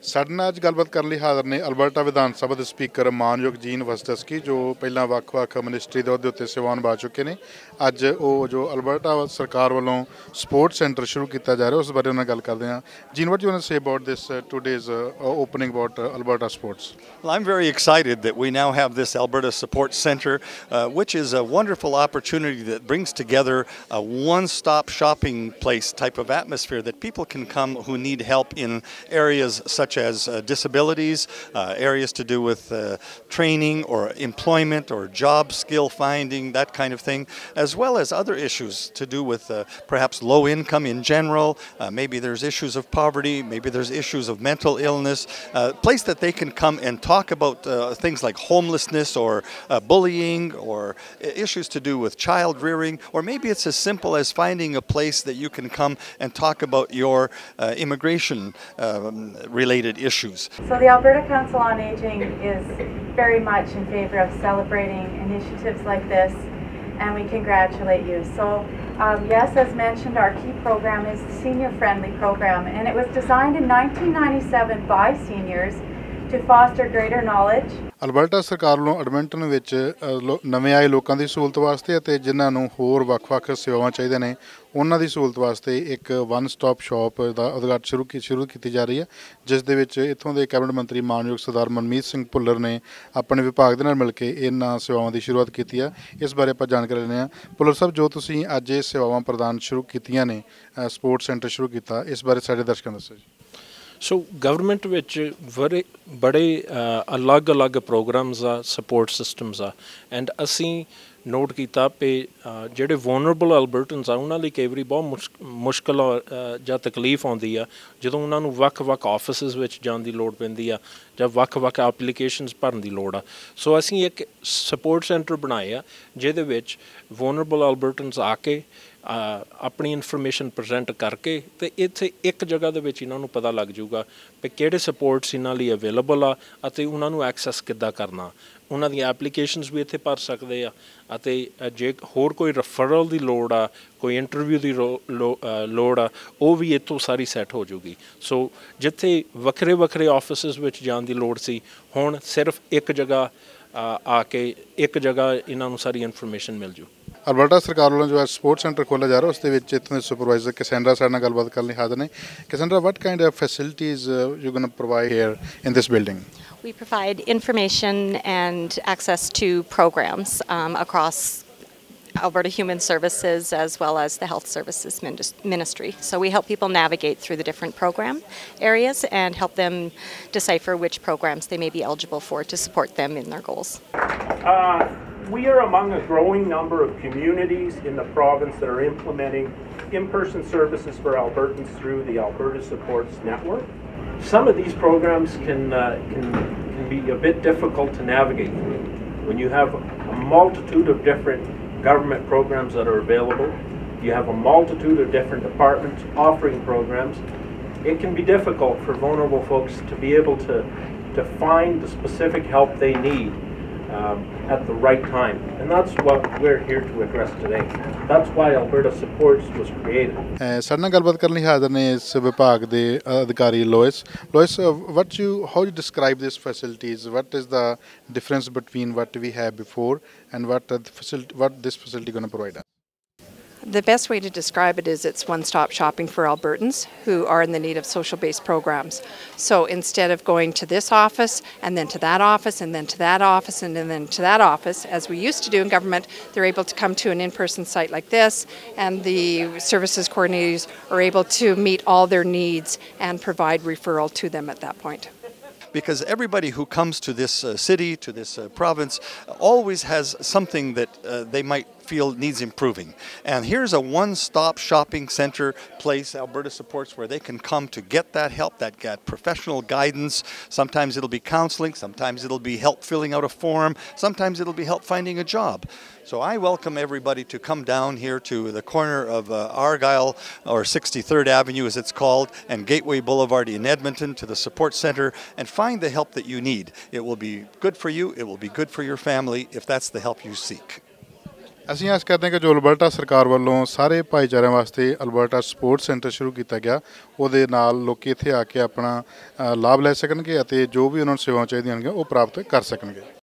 ਸਾਡੇ ਨਾਲ ਅੱਜ ਗੱਲਬਾਤ ਕਰਨ ਲਈ ਹਾਜ਼ਰ ਨੇ ਅਲਬਰਟਾ ਵਿਧਾਨ ਸਭਾ ਦੇ ਸਪੀਕਰ ਮਾਨਯੋਗ ਜੀਨ ਵਸਦਸਕੀ ਜੋ ਪਹਿਲਾਂ ਵੱਖ-ਵੱਖ ਮਿਨਿਸਟਰੀ ਦੇ ਅਹੁਦੇ ਉੱਤੇ ਸੇਵਾਵਾਂ ਨਿਭਾ ਚੁੱਕੇ ਨੇ। ਅੱਜ ਉਹ ਜੋ ਅਲਬਰਟਾ ਸਰਕਾਰ ਵੱਲੋਂ ਸਪੋਰਟ ਸੈਂਟਰ ਸ਼ੁਰੂ ਕੀਤਾ ਜਾ ਰਿਹਾ ਉਸ ਬਾਰੇ ਉਹਨਾਂ ਨਾਲ ਗੱਲ ਕਰਦੇ ਹਾਂ। Jean, what do you want to say about this today's opening about Alberta Sports? Well, I'm very excited that we now have this Alberta Support Center, which is a wonderful opportunity that brings together a one-stop shopping place type of atmosphere that people can come who need help in areas such as disabilities, areas to do with training or employment or job skill finding, that kind of thing, as well as other issues to do with perhaps low income in general. Maybe there's issues of poverty, maybe there's issues of mental illness, a place that they can come and talk about things like homelessness or bullying or issues to do with child rearing, or maybe it's as simple as finding a place that you can come and talk about your immigration related issues. So the Alberta Council on Aging is very much in favour of celebrating initiatives like this, and we congratulate you. So yes, as mentioned, our key program is the Senior Friendly Program, and it was designed in 1997 by seniors to foster greater knowledge. Alberta ਸਰਕਾਰ ਵੱਲੋਂ Edmonton ਵਿੱਚ ਨਵੇਂ ਆਏ ਲੋਕਾਂ ਦੀ ਸਹੂਲਤ ਵਾਸਤੇ ਅਤੇ ਜਿਨ੍ਹਾਂ ਨੂੰ ਹੋਰ ਵੱਖ-ਵੱਖ ਸੇਵਾਵਾਂ ਚਾਹੀਦੀਆਂ ਨੇ ਉਹਨਾਂ ਦੀ ਸਹੂਲਤ ਵਾਸਤੇ ਇੱਕ ਵਨ ਸਟਾਪ ਸ਼ਾਪ ਦਾ ਉਦਘਾਟਨ ਸ਼ੁਰੂ ਕੀਤੀ ਜਾ ਰਹੀ ਹੈ, ਜਿਸ ਦੇ ਵਿੱਚ ਇੱਥੋਂ ਦੇ ਕੈਬਨਿਟ ਮੰਤਰੀ ਮਾਨਯੋਗ ਸਰਦਾਰ ਮਨਮੀਤ ਸਿੰਘ ਭੁੱਲਰ ਨੇ ਆਪਣੇ ਵਿਭਾਗ ਦੇ ਨਾਲ ਮਿਲ ਕੇ ਇਹਨਾਂ ਸੇਵਾਵਾਂ ਦੀ ਸ਼ੁਰੂਆਤ ਕੀਤੀ ਹੈ। ਇਸ ਬਾਰੇ ਆਪਾਂ ਜਾਣਕਾਰੀ ਲੈਂਦੇ ਹਾਂ। ਭੁੱਲਰ ਸਾਹਿਬ, ਜੋ ਤੁਸੀਂ ਅੱਜ ਇਹ ਸੇਵਾਵਾਂ ਪ੍ਰਦਾਨ ਸ਼ੁਰੂ ਕੀਤੀਆਂ ਨੇ, ਸਪੋਰਟਸ ਸੈਂਟਰ ਸ਼ੁਰੂ ਕੀਤਾ, ਇਸ ਬਾਰੇ ਸਾਡੇ ਦਰਸ਼ਕਾਂ ਨੂੰ ਦੱਸੋ ਜੀ। ਸੋ ਗਵਰਨਮੈਂਟ ਵਿੱਚ ਬੜੇ ਅਲੱਗ-ਅਲੱਗ ਪ੍ਰੋਗਰਾਮਸ ਆ, ਸਪੋਰਟ ਸਿਸਟਮਸ ਆ, ਐਂਡ ਅਸੀਂ ਨੋਟ ਕੀਤਾ ਵੀ ਜਿਹੜੇ ਵੋਨਰੇਬਲ ਅਲਬਰਟਨਸ ਆ ਉਹਨਾਂ ਲਈ ਕਈ ਵਾਰੀ ਬਹੁਤ ਮੁਸ਼ਕਿਲ ਜਾਂ ਤਕਲੀਫ ਆਉਂਦੀ ਆ ਜਦੋਂ ਉਹਨਾਂ ਨੂੰ ਵੱਖ-ਵੱਖ ਆਫਿਸਿਸ ਵਿੱਚ ਜਾਣ ਦੀ ਲੋੜ ਪੈਂਦੀ ਆ ਜਾਂ ਵੱਖ-ਵੱਖ ਐਪਲੀਕੇਸ਼ਨਸ ਭਰਨ ਦੀ ਲੋੜ ਆ। ਸੋ ਅਸੀਂ ਇੱਕ ਸਪੋਰਟ ਸੈਂਟਰ ਬਣਾਏ ਆ ਜਿਹਦੇ ਵਿੱਚ ਵੋਨਰੇਬਲ ਅਲਬਰਟਨਸ ਆ ਕੇ ਆਪਣੀ ਇਨਫੋਰਮੇਸ਼ਨ ਪ੍ਰੈਜ਼ੈਂਟ ਕਰਕੇ ਅਤੇ ਇੱਥੇ ਇੱਕ ਜਗ੍ਹਾ ਦੇ ਵਿੱਚ ਇਹਨਾਂ ਨੂੰ ਪਤਾ ਲੱਗ ਜਾਊਗਾ ਵੀ ਕਿਹੜੇ ਸਪੋਰਟਸ ਇਹਨਾਂ ਲਈ ਅਵੇਲੇਬਲ ਆ ਅਤੇ ਉਹਨਾਂ ਨੂੰ ਐਕਸੈਸ ਕਿੱਦਾਂ ਕਰਨਾ। ਉਹਨਾਂ ਦੀਆਂ ਐਪਲੀਕੇਸ਼ਨਸ ਵੀ ਇੱਥੇ ਭਰ ਸਕਦੇ ਆ ਅਤੇ ਜੇ ਹੋਰ ਕੋਈ ਰੈਫਰਲ ਦੀ ਲੋੜ ਆ, ਕੋਈ ਇੰਟਰਵਿਊ ਦੀ ਲੋੜ ਆ, ਉਹ ਵੀ ਇੱਥੋਂ ਸਾਰੀ ਸੈੱਟ ਹੋ ਜੂਗੀ। ਸੋ ਜਿੱਥੇ ਵੱਖਰੇ ਆਫਿਸਿਸ ਵਿੱਚ ਜਾਣ ਦੀ ਲੋੜ ਸੀ, ਹੁਣ ਸਿਰਫ ਇੱਕ ਜਗ੍ਹਾ ਆ ਕੇ ਇੱਕ ਜਗ੍ਹਾ ਇਹਨਾਂ ਨੂੰ ਸਾਰੀ ਇਨਫੋਰਮੇਸ਼ਨ ਮਿਲ ਜੂ। ਅਲਬਰਟਾ ਸਰਕਾਰ ਵੱਲੋਂ ਜੋ ਸਪੋਰਟਸ ਸੈਂਟਰ ਖੋਲ੍ਹਿਆ ਜਾ ਰਿਹਾ ਉਸ ਦੇ ਵਿੱਚ ਇੱਥੋਂ ਦੇ ਸੁਪਰਵਾਈਜ਼ਰ ਕੈਸੈਂਡਰਾ ਸਾਡੇ ਨਾਲ ਗੱਲਬਾਤ ਕਰਨ ਲਈ ਹਾਜ਼ਰ ਨੇ। Cassandra, what kind of facilities you going to provide here in this building? We provide information and access to programs across Alberta Human Services as well as the Health Services Ministry. So we help people navigate through the different program areas and help them decipher which programs they may be eligible for to support them in their goals. We are among a growing number of communities in the province that are implementing in-person services for Albertans through the Alberta Supports Network. Some of these programs can be a bit difficult to navigate through. When you have a multitude of different government programs that are available, you have a multitude of different departments offering programs, it can be difficult for vulnerable folks to be able to find the specific help they need at the right time, and that's what we're here to address today. That's why Alberta Supports was created. ਸਾਡੇ ਨਾਲ ਗੱਲਬਾਤ ਕਰਨ ਲਈ ਹਾਜ਼ਰ ਨੇ ਇਸ ਵਿਭਾਗ ਦੇ ਅਧਿਕਾਰੀ Louis. Louis, how you describe these facilities? What is the difference between what we had before and what this facility going to provide us? The best way to describe it is it's one-stop shopping for Albertans who are in the need of social-based programs. So instead of going to this office and then to that office and then to that office and then to that office, as we used to do in government, they're able to come to an in-person site like this, and the services coordinators are able to meet all their needs and provide referral to them at that point. Because everybody who comes to this city, to this province, always has something that they might feel needs improving. And here's a one-stop shopping center place, Alberta Supports, where they can come to get that help, that professional guidance. Sometimes it'll be counseling, sometimes it'll be help filling out a form, sometimes it'll be help finding a job. So I welcome everybody to come down here to the corner of Argyle, or 63rd Avenue as it's called, and Gateway Boulevard in Edmonton, to the support center, and find the help that you need. It will be good for you, it will be good for your family if that's the help you seek. ਅਸੀਂ ਆਸ ਕਰਦੇ ਹਾਂ ਕਿ ਜੋ Alberta ਸਰਕਾਰ ਵੱਲੋਂ ਸਾਰੇ ਭਾਈਚਾਰਿਆਂ ਵਾਸਤੇ ਅਲਬਰਟਾ ਸਪੋਰਟ ਸੈਂਟਰ ਸ਼ੁਰੂ ਕੀਤਾ ਗਿਆ ਉਹਦੇ ਨਾਲ ਲੋਕੀ ਇੱਥੇ ਆ ਕੇ ਆਪਣਾ ਲਾਭ ਲੈ ਸਕਣਗੇ ਅਤੇ ਜੋ ਵੀ ਉਹਨਾਂ ਨੂੰ ਸੇਵਾਵਾਂ ਚਾਹੀਦੀਆਂ ਹੋਣਗੀਆਂ ਉਹ ਪ੍ਰਾਪਤ ਕਰ ਸਕਣਗੇ।